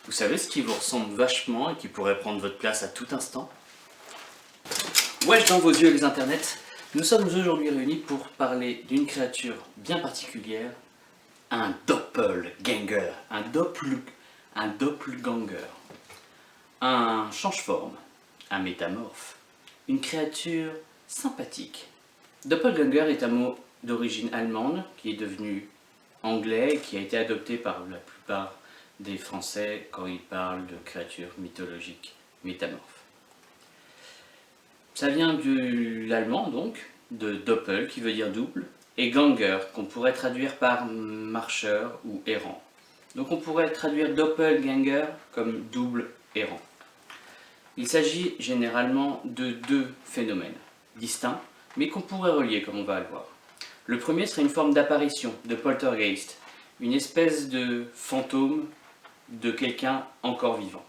Vous savez ce qui vous ressemble vachement et qui pourrait prendre votre place à tout instant? Wesh dans vos yeux les internets, nous sommes aujourd'hui réunis pour parler d'une créature bien particulière, un doppelganger, un doppelganger, un change-forme, un métamorphe, une créature sympathique. Doppelganger est un mot d'origine allemande qui est devenu anglais et qui a été adopté par la plupart des Français quand ils parlent de créatures mythologiques métamorphes. Ça vient de l'allemand donc, de doppel qui veut dire double, et ganger qu'on pourrait traduire par marcheur ou errant. Donc on pourrait traduire doppelganger comme double errant. Il s'agit généralement de deux phénomènes distincts, mais qu'on pourrait relier comme on va le voir. Le premier serait une forme d'apparition, de poltergeist, une espèce de fantôme de quelqu'un encore vivant.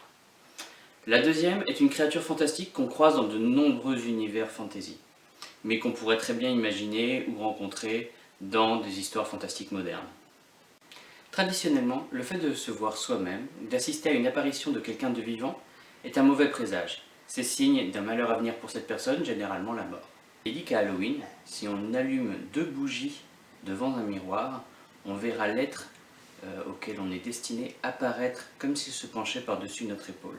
La deuxième est une créature fantastique qu'on croise dans de nombreux univers fantasy, mais qu'on pourrait très bien imaginer ou rencontrer dans des histoires fantastiques modernes. Traditionnellement, le fait de se voir soi-même, d'assister à une apparition de quelqu'un de vivant, est un mauvais présage. C'est signe d'un malheur à venir pour cette personne, généralement la mort. Il est dit qu'à Halloween, si on allume 2 bougies devant un miroir, on verra l'être auquel on est destiné apparaître comme s'il se penchait par-dessus notre épaule.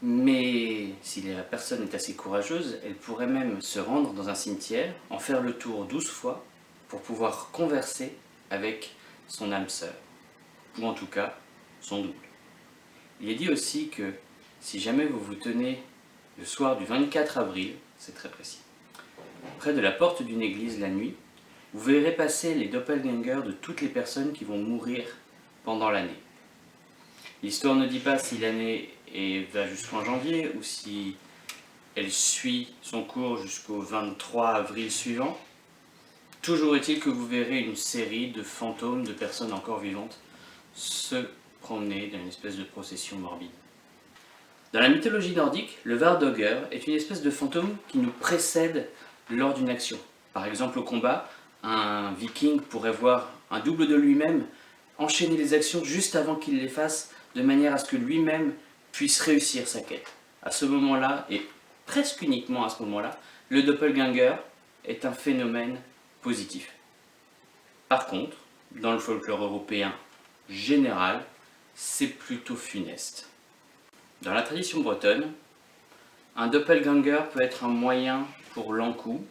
Mais si la personne est assez courageuse, elle pourrait même se rendre dans un cimetière, en faire le tour 12 fois, pour pouvoir converser avec son âme sœur, ou en tout cas son double. Il est dit aussi que si jamais vous vous tenez le soir du 24 avril, c'est très précis, près de la porte d'une église la nuit, vous verrez passer les doppelgangers de toutes les personnes qui vont mourir pendant l'année. L'histoire ne dit pas si l'année va jusqu'en janvier ou si elle suit son cours jusqu'au 23 avril suivant. Toujours est-il que vous verrez une série de fantômes de personnes encore vivantes se promener dans une espèce de procession morbide. Dans la mythologie nordique, le Vardøger est une espèce de fantôme qui nous précède lors d'une action. Par exemple au combat, un viking pourrait voir un double de lui-même enchaîner les actions juste avant qu'il les fasse, de manière à ce que lui-même puisse réussir sa quête. À ce moment-là, et presque uniquement à ce moment-là, le doppelganger est un phénomène positif. Par contre, dans le folklore européen général, c'est plutôt funeste. Dans la tradition bretonne, un doppelganger peut être un moyen pour l'ankou,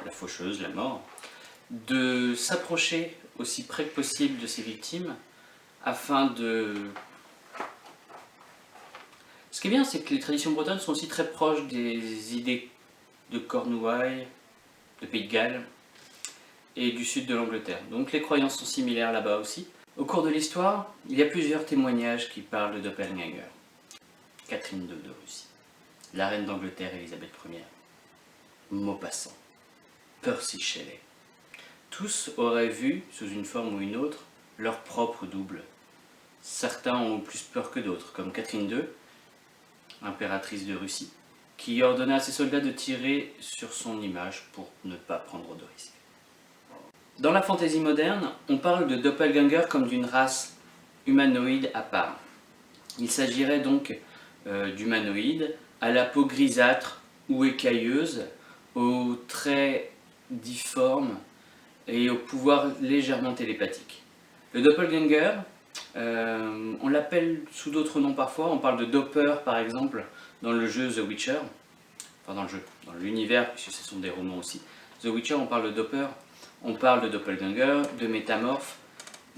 la faucheuse, la mort, de s'approcher aussi près que possible de ses victimes afin de... Ce qui est bien, c'est que les traditions bretonnes sont aussi très proches des idées de Cornouailles, de Pays de Galles et du sud de l'Angleterre. Donc les croyances sont similaires là-bas aussi. Au cours de l'histoire, il y a plusieurs témoignages qui parlent de doppelganger. Catherine II de Russie, la reine d'Angleterre Élisabeth Ier, Maupassant, Percy Shelley. Tous auraient vu, sous une forme ou une autre, leur propre double. Certains ont plus peur que d'autres, comme Catherine II, impératrice de Russie, qui ordonna à ses soldats de tirer sur son image pour ne pas prendre de risques. Dans la fantaisie moderne, on parle de doppelganger comme d'une race humanoïde à part. Il s'agirait donc d'humanoïdes à la peau grisâtre ou écailleuse, aux traits difformes et au pouvoir légèrement télépathique. Le doppelganger, on l'appelle sous d'autres noms parfois, on parle de Dopper par exemple dans le jeu The Witcher, enfin dans l'univers puisque ce sont des romans aussi. The Witcher, on parle de Dopper, on parle de doppelganger, de métamorphe,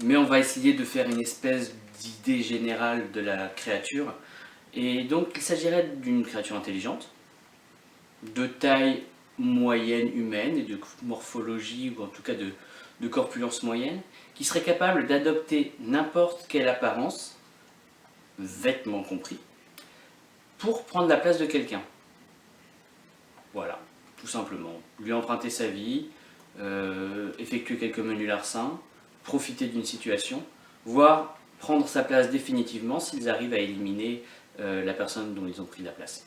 mais on va essayer de faire une espèce d'idée générale de la créature. Et donc il s'agirait d'une créature intelligente, de taille moyenne humaine et de morphologie ou en tout cas de corpulence moyenne, qui serait capable d'adopter n'importe quelle apparence, vêtements compris, pour prendre la place de quelqu'un. Voilà, tout simplement. Lui emprunter sa vie, effectuer quelques menus larcins, profiter d'une situation, voire prendre sa place définitivement s'ils arrivent à éliminer la personne dont ils ont pris la place.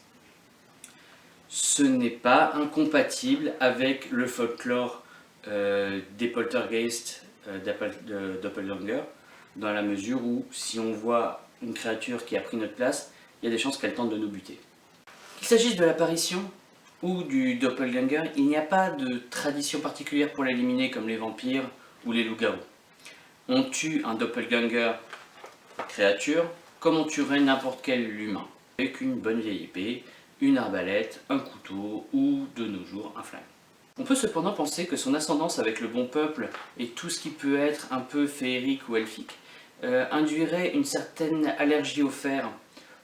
Ce n'est pas incompatible avec le folklore des poltergeists de doppelganger, dans la mesure où si on voit une créature qui a pris notre place, il y a des chances qu'elle tente de nous buter. Qu'il s'agisse de l'apparition ou du doppelganger, il n'y a pas de tradition particulière pour l'éliminer comme les vampires ou les loups-garous. On tue un doppelganger créature comme on tuerait n'importe quel humain, avec une bonne vieille épée, une arbalète, un couteau ou de nos jours un flingue. On peut cependant penser que son ascendance avec le bon peuple et tout ce qui peut être un peu féerique ou elfique induirait une certaine allergie au fer.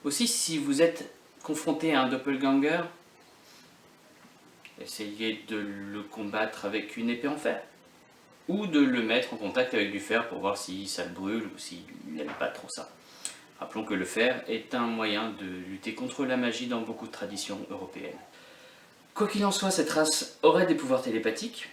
Aussi, si vous êtes confronté à un doppelganger, essayez de le combattre avec une épée en fer ou de le mettre en contact avec du fer pour voir si ça le brûle ou s'il n'aime pas trop ça. Rappelons que le fer est un moyen de lutter contre la magie dans beaucoup de traditions européennes. Quoi qu'il en soit, cette race aurait des pouvoirs télépathiques,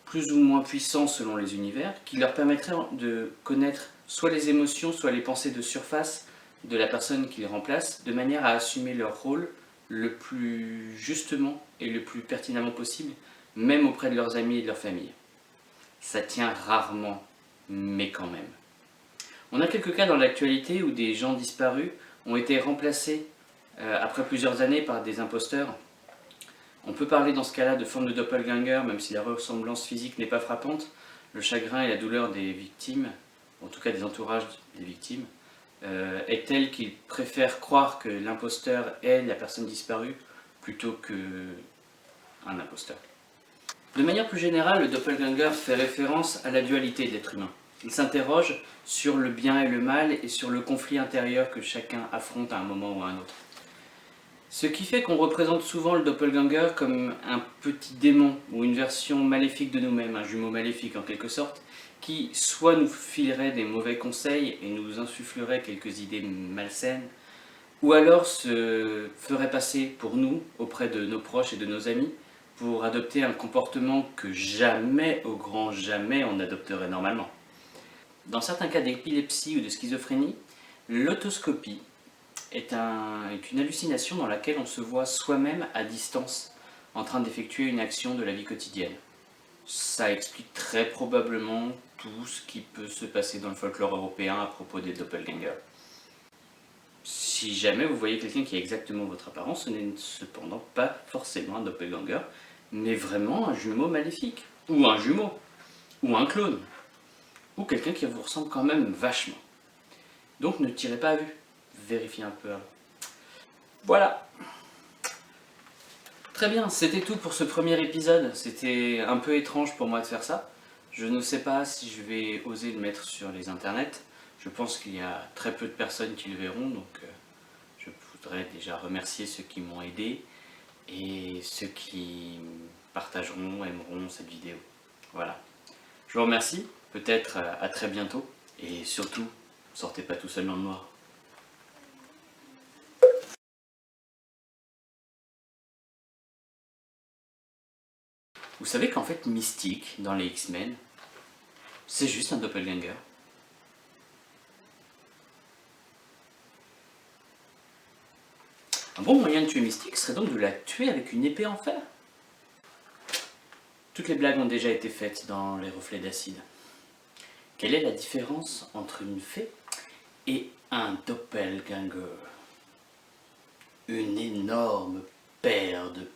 plus ou moins puissants selon les univers, qui leur permettraient de connaître soit les émotions, soit les pensées de surface de la personne qu'ils remplacent, de manière à assumer leur rôle le plus justement et le plus pertinemment possible, même auprès de leurs amis et de leur famille. Ça tient rarement, mais quand même. On a quelques cas dans l'actualité où des gens disparus ont été remplacés après plusieurs années par des imposteurs. On peut parler dans ce cas-là de forme de doppelganger, même si la ressemblance physique n'est pas frappante. Le chagrin et la douleur des victimes, en tout cas des entourages des victimes, est telle qu'ils préfèrent croire que l'imposteur est la personne disparue plutôt qu'un imposteur. De manière plus générale, le doppelganger fait référence à la dualité de l'être humain. Il s'interroge sur le bien et le mal et sur le conflit intérieur que chacun affronte à un moment ou à un autre. Ce qui fait qu'on représente souvent le doppelganger comme un petit démon ou une version maléfique de nous-mêmes, un jumeau maléfique en quelque sorte, qui soit nous filerait des mauvais conseils et nous insufflerait quelques idées malsaines, ou alors se ferait passer pour nous auprès de nos proches et de nos amis pour adopter un comportement que jamais, au grand jamais, on adopterait normalement. Dans certains cas d'épilepsie ou de schizophrénie, l'autoscopie est une hallucination dans laquelle on se voit soi-même à distance en train d'effectuer une action de la vie quotidienne. Ça explique très probablement tout ce qui peut se passer dans le folklore européen à propos des doppelgangers. Si jamais vous voyez quelqu'un qui a exactement votre apparence, ce n'est cependant pas forcément un doppelganger, mais vraiment un jumeau maléfique, ou un jumeau, ou un clone, ou quelqu'un qui vous ressemble quand même vachement. Donc ne tirez pas à vue, vérifiez un peu avant. Voilà. Très bien, c'était tout pour ce premier épisode. C'était un peu étrange pour moi de faire ça. Je ne sais pas si je vais oser le mettre sur les internets. Je pense qu'il y a très peu de personnes qui le verront, donc je voudrais déjà remercier ceux qui m'ont aidé et ceux qui partageront, aimeront cette vidéo. Voilà. Je vous remercie, peut-être à très bientôt, et surtout, sortez pas tout seul dans le noir. Vous savez qu'en fait Mystique, dans les X-Men, c'est juste un doppelganger. Un bon moyen de tuer Mystique serait donc de la tuer avec une épée en fer. Toutes les blagues ont déjà été faites dans les reflets d'acide. Quelle est la différence entre une fée et un doppelganger? Une énorme paire de